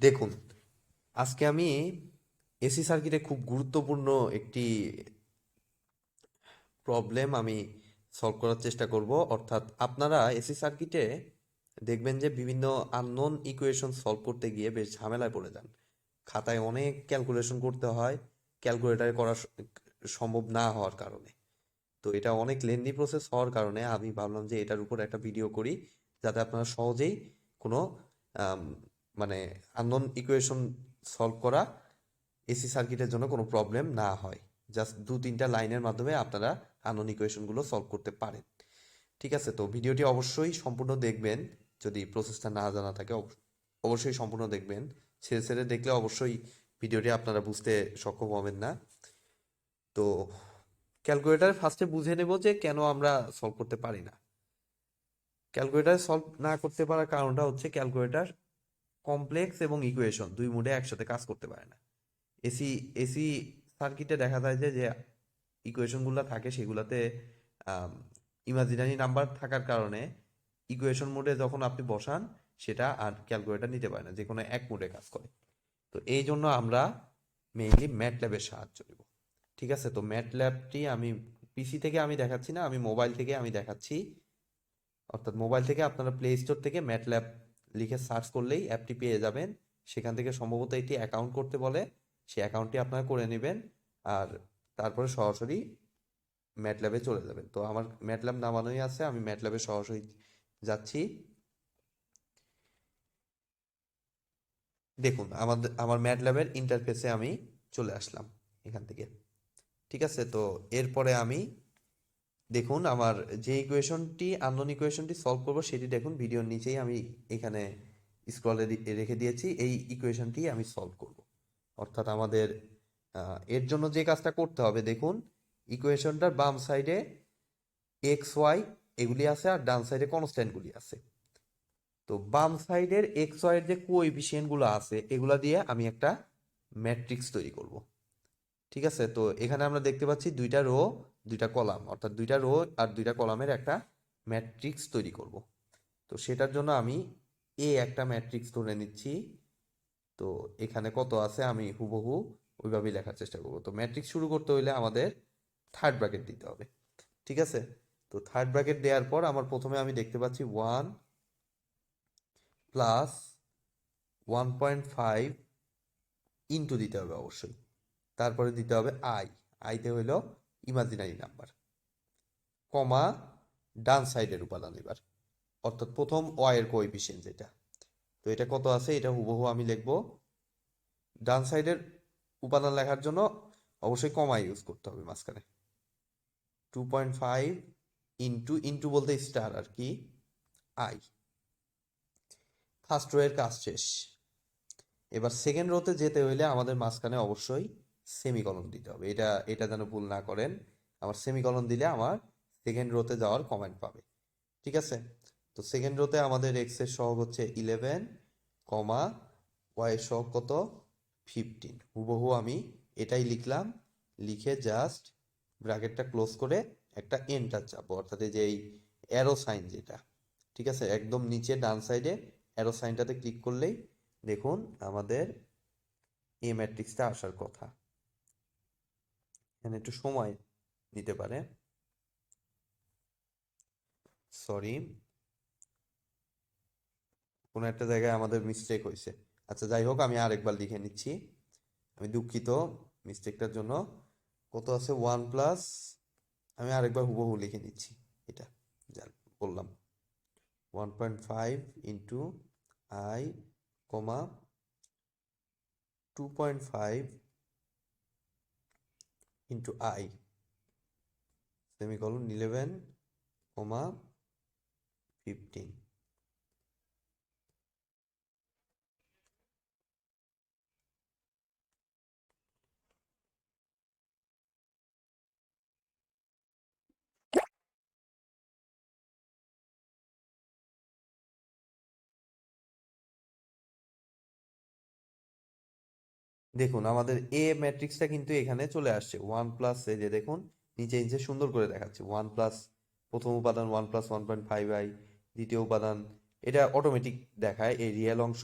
দেখুন, আজকে আমি এসি সার্কিটে খুব গুরুত্বপূর্ণ একটি প্রবলেম আমি সলভ করার চেষ্টা করব। অর্থাৎ আপনারা এসি সার্কিটে দেখবেন যে বিভিন্ন আননোন ইকুয়েশন সলভ করতে গিয়ে বেশ ঝামেলায় পড়ে যান। খাতায় অনেক ক্যালকুলেশন করতে হয়, ক্যালকুলেটারে করা সম্ভব না হওয়ার কারণে। তো এটা অনেক লেন্দি প্রসেস হওয়ার কারণে আমি ভাবলাম যে এটার উপর একটা ভিডিও করি, যাতে আপনারা সহজেই কোনো আম, মানে আননোন ইকুয়েশন সলভ করা এসি সার্কিটের জন্য কোনো প্রবলেম না হয়। জাস্ট 2-3টা লাইনের মাধ্যমে আপনারা আননোন ইকুয়েশনগুলো সলভ করতে পারেন। ঠিক আছে, তো ভিডিওটি অবশ্যই সম্পূর্ণ দেখবেন। যদি প্রসেসটা না জানা থাকে অবশ্যই সম্পূর্ণ দেখবেন। ছেড়ে ছেড়ে দেখলে অবশ্যই ভিডিওটি আপনারা বুঝতে সক্ষম হবেন না। তো ক্যালকুলেটার ফার্স্টে বুঝে নেব যে কেন আমরা সলভ করতে পারি না। ক্যালকুলেটার সলভ না করতে পারার কারণটা হচ্ছে ক্যালকুলেটার কমপ্লেক্স এবং ইকুয়েশন দুই মোডে একসাথে কাজ করতে পারে না। এসি এসি সার্কিটে দেখা যায় যে যে ইকুয়েশনগুলো থাকে সেগুলোতে ইমাজিনারি নাম্বার থাকার কারণে ইকুয়েশন মোডে যখন আপনি বসান সেটা আর ক্যালকুলেটর নিতে পারে না, যে কোনো এক মোডে কাজ করে। তো এই জন্য আমরা মেইনলি ম্যাটল্যাবের সাহায্য নেব। ঠিক আছে, তো ম্যাটল্যাবটি আমি পিসি থেকে আমি দেখাচ্ছি না, আমি মোবাইল থেকে আমি দেখাচ্ছি। অর্থাৎ মোবাইল থেকে আপনারা প্লে স্টোর থেকে ম্যাটল্যাব লিখে সার্চ করলেই অ্যাপটি পেয়ে যাবেন। সেখান থেকে সম্ভবত একটি অ্যাকাউন্ট করতে বলে, সেই অ্যাকাউন্টটি আপনারা করে নেবেন আর তারপরে সরাসরি ম্যাটল্যাবে চলে যাবেন। তো আমার ম্যাটল্যাব নামানোই আছে, আমি ম্যাটল্যাবে সরাসরি যাচ্ছি। দেখুন, আমার ম্যাটল্যাবের ইন্টারফেসে আমি চলে আসলাম এখান থেকে। ঠিক আছে, তো এরপরে আমি দেখুন আমার যে ইকুয়েশনটি আননোন ইকুয়েশনটি সলভ করব সেটি দেখুন ভিডিওর নিচেই আমি এখানে স্ক্রলে রেখে দিয়েছি। এই ইকুয়েশনটি আমি সলভ করব। অর্থাৎ আমাদের এর জন্য যে কাজটা করতে হবে, দেখুন ইকুয়েশনটার বাম সাইডে এক্স ওয়াই এগুলি আছে আর ডান সাইডে কনস্ট্যান্টগুলি আছে। তো বাম সাইডের এক্স ওয়াই এর যে কোএফিসিয়েন্টগুলো আছে এগুলা দিয়ে আমি একটা ম্যাট্রিক্স তৈরি করব। ঠিক আছে, তো এখানে আমরা দেখতে পাচ্ছি দুইটা রো দুইটা কলাম, অর্থাৎ দুইটা রো আর দুইটা কলামের একটা ম্যাট্রিক্স তৈরি করব। তো সেটার জন্য আমি একটা ম্যাট্রিক্স ধরে নিচ্ছি। তো এখানে কত আছে আমি হুবহু ওইভাবেই লেখার চেষ্টা করব। তো ম্যাট্রিক্স শুরু করতে হইলে আমাদের থার্ড ব্র্যাকেট দিতে হবে। ঠিক আছে, তো থার্ড ব্র্যাকেট দেওয়ার পর আমার প্রথমে আমি দেখতে পাচ্ছি 1 প্লাস 1.5 ইন্টু দিতে হবে অবশ্যই। তারপরে দিতে হবে আইতে হইল ইমাজিনারি নাম্বার, কমা ডান সাইডের উপাদান এবার, অর্থাৎ প্রথম ওয়াই এর কোএফিসিয়েন্ট যেটা। তো এটা কত আছে এটা হুবহু আমি লিখব। ডান সাইডের উপাদান লেখার জন্য অবশ্যই কমা ইউজ করতে হবে মাঝখানে। 2.5 ইন্টু ইন্টু বলতে স্টার আর কি, আই। ফার্স্ট রো এর কাজ শেষ। এবার সেকেন্ড রোতে যেতে হইলে আমাদের মাঝখানে অবশ্যই সেমিকলন দিতে হবে। এটা এটা যেন ভুল না করেন, আমার সেমিকলন দিলে আমার সেকেন্ড রোতে যাওয়ার কমেন্ট পাবে। ঠিক আছে, তো সেকেন্ড রোতে আমাদের এক্স এর সহগ হচ্ছে 11, কমা ওয়াই এর সহগ কত 15। হুবহু আমি এটাই লিখলাম, লিখে জাস্ট ব্র্যাকেটটা ক্লোজ করে একটা এন্টার চাপবো, অর্থাৎ এই যে এই অ্যারো সাইন যেটা, ঠিক আছে, একদম নিচে ডান সাইডে অ্যারো সাইনটাতে ক্লিক করলেই দেখুন আমাদের এ ম্যাট্রিক্সটা আসার কথা। এখানে একটু সময় নিতে পারে, সরি, কোনো একটা জায়গায় আমাদের মিস্টেক হয়েছে। আচ্ছা যাই হোক, আমি আরেকবার লিখে নিচ্ছি, আমি দুঃখিত মিস্টেকটার জন্য। কত আছে 1 প্লাস, আমি আরেকবার হুবহু লিখে নিচ্ছি এটা যা বললাম, 1.5 into I, comma 2.5 into I, semicolon 11, কমা 15। দেখুন আমাদের এ ম্যাট্রিক্সটা কিন্তু এখানে চলে আসছে। 1 প্লাস, এই যে দেখুন নিচে নিচে সুন্দর করে দেখাচ্ছে 1 প্লাস প্রথম উপাদান 1+1.5i, দ্বিতীয় উপাদান, এটা অটোমেটিক দেখায়, এই রিয়েল অংশ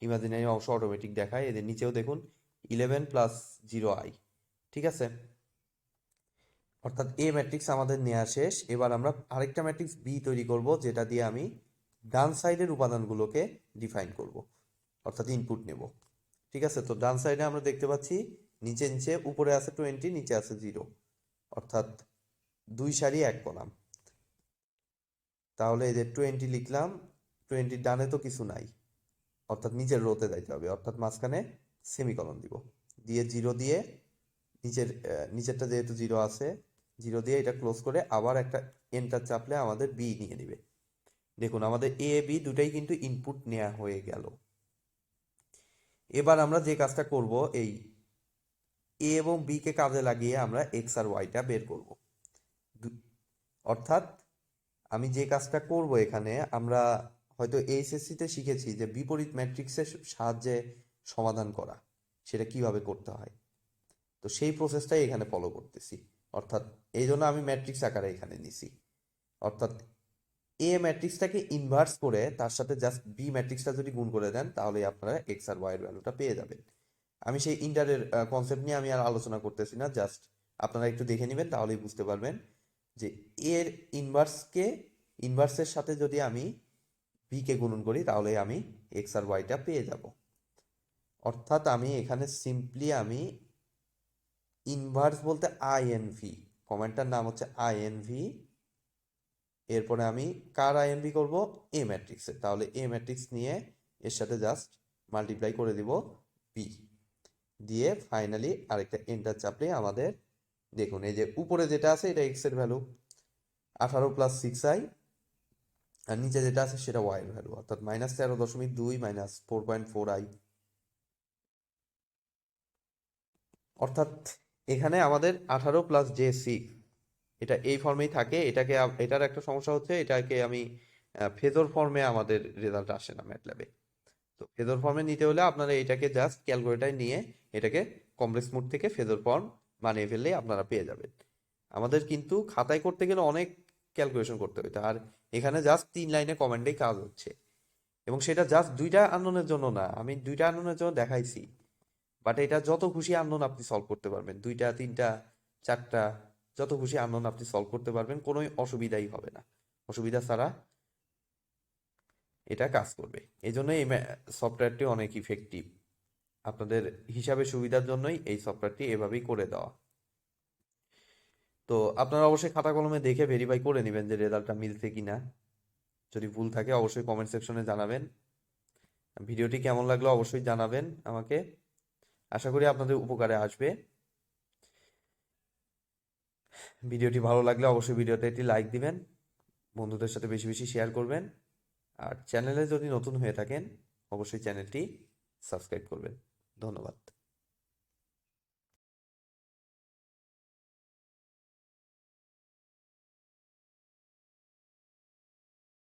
ইমাজিনারি অংশ অটোমেটিক দেখায়। এদের নিচেও দেখুন 11+0i, ঠিক আছে। অর্থাৎ এ ম্যাট্রিক্স আমাদের নেওয়া শেষ। এবার আমরা আরেকটা ম্যাট্রিক্স বি তৈরি করব, যেটা দিয়ে আমি ডান সাইডের উপাদানগুলোকে ডিফাইন করব, অর্থাৎ ইনপুট নেব, ঠিক আছে। তো ডান সাইডে আমরা দেখতে পাচ্ছি নিচে নিচে উপরে আছে 20, নিচে আছে 0, অর্থাৎ 2 সারি 1 কলাম। তাহলে এই যে 20 লিখলাম, 20 ডানে তো কিছু নাই, অর্থাৎ নিচের রোতে যাইতে হবে, অর্থাৎ মাঝখানে সেমিকলন দিব, দিয়ে 0 দিয়ে নিচেরটা যেহেতু 0 আছে, 0 দিয়ে এটা ক্লোজ করে আবার একটা এন্টার চাপলে আমাদের বি নিয়ে নিবে। দেখুন আমাদের এ বি দুটাই কিন্তু ইনপুট নেওয়া হয়ে গেল। এবার আমরা যে কাজটা করব, এই এ এবং বি কে কাজে লাগিয়ে আমরা এক্স আর ওয়াইটা বের করব। অর্থাৎ আমি যে কাজটা করব এখানে, আমরা হয়তো এইচএসসিতে শিখেছি যে বিপরীত ম্যাট্রিক্সের সাহায্যে সমাধান করা, সেটা কিভাবে করতে হয়। তো সেই প্রসেসটাই এখানে ফলো করতেছি, অর্থাৎ এই জন্য আমি ম্যাট্রিক্স আকারে এখানে নিছি। অর্থাৎ এ ম্যাট্রিক্সটাকে ইনভার্স করে তার সাথে জাস্ট বি ম্যাট্রিক্সটা যদি গুণ করে দেন, তাহলে আপনারা এক্স আর ওয়াই এর ভ্যালুটা পেয়ে যাবেন। আমি সেই ইন্টারের কনসেপ্ট নিয়ে আমি আর আলোচনা করতেছি না, জাস্ট আপনারা একটু দেখে নেবেন, তাহলেই বুঝতে পারবেন যে এর ইনভার্সের সাথে যদি আমি বি কে গুণন করি, তাহলে আমি এক্স আর ওয়াইটা পেয়ে যাব। অর্থাৎ আমি এখানে সিম্পলি আমি ইনভার্স বলতে আইএনভি, কমান্ডটার নাম হচ্ছে আইএনভি। এরপরে আমি কার আইএনভি করব, এ ম্যাট্রিক্সের, তাহলে এ ম্যাট্রিক্স নিয়ে এর সাথে জাস্ট মাল্টিপ্লাই করে দিব বি দিয়ে, ফাইনালি আরেকটা এন্টার চাপলে আমাদের দেখুন এই যে উপরে যেটা আছে এটা এক্স এর ভ্যালু 18+6i, আর নিচে যেটা আছে সেটা ওয়াই এর ভ্যালু, অর্থাৎ -13.2 -4.4i। অর্থাৎ এখানে আমাদের 18+j6, এটা এই ফর্মেই থাকে। এটার একটা সমস্যা হচ্ছে, এটাকে আমি ফেজর ফর্মে আমাদের রেজাল্ট আসে না ম্যাটল্যাবে। তো ফেজর ফর্মে নিতে হলে আপনারা এটাকে জাস্ট ক্যালকুলেটার নিয়ে এটাকে কমপ্লেক্স মোড থেকে ফেজর ফর্ম বানিয়ে ফেললেই আপনারা পেয়ে যাবেন। আমাদের কিন্তু খাতায় করতে গেলে অনেক ক্যালকুলেশন করতে হতো, আর এখানে জাস্ট 3 লাইনে কমান্ডেই কাজ হচ্ছে, এবং সেটা জাস্ট 2টা আননোনের জন্য না, আমি 2টা আননোনের জন্য দেখাইছি, বাট এটা যত খুশি আননোন আপনি সলভ করতে পারবেন, 2টা 3টা 4টা যত খুশি আননোন আপনি সলভ করতে পারবেন, কোনো অসুবিধাই হবে না, অসুবিধা ছাড়া এটা কাজ করবে। এই জন্য এই সফটওয়্যারটি অনেক ইফেক্টিভ, আপনাদের হিসাবে সুবিধার জন্যই এই সফটওয়্যারটি এভাবেই করে দেওয়া। তো আপনারা অবশ্যই খাতা কলমে দেখে ভেরিফাই করে নেবেন যে রেজাল্টটা মিলছে কিনা। যদি ভুল থাকে অবশ্যই কমেন্ট সেকশনে জানাবেন। ভিডিওটি কেমন লাগলো অবশ্যই জানাবেন আমাকে, আশা করি আপনাদের উপকারে আসবে। ভিডিওটি ভালো লাগলে অবশ্যই ভিডিওতে একটি লাইক দিবেন, বন্ধুদের সাথে বেশি বেশি শেয়ার করবেন, আর চ্যানেলে যদি নতুন হয়ে থাকেন অবশ্যই চ্যানেলটি সাবস্ক্রাইব করবেন। ধন্যবাদ।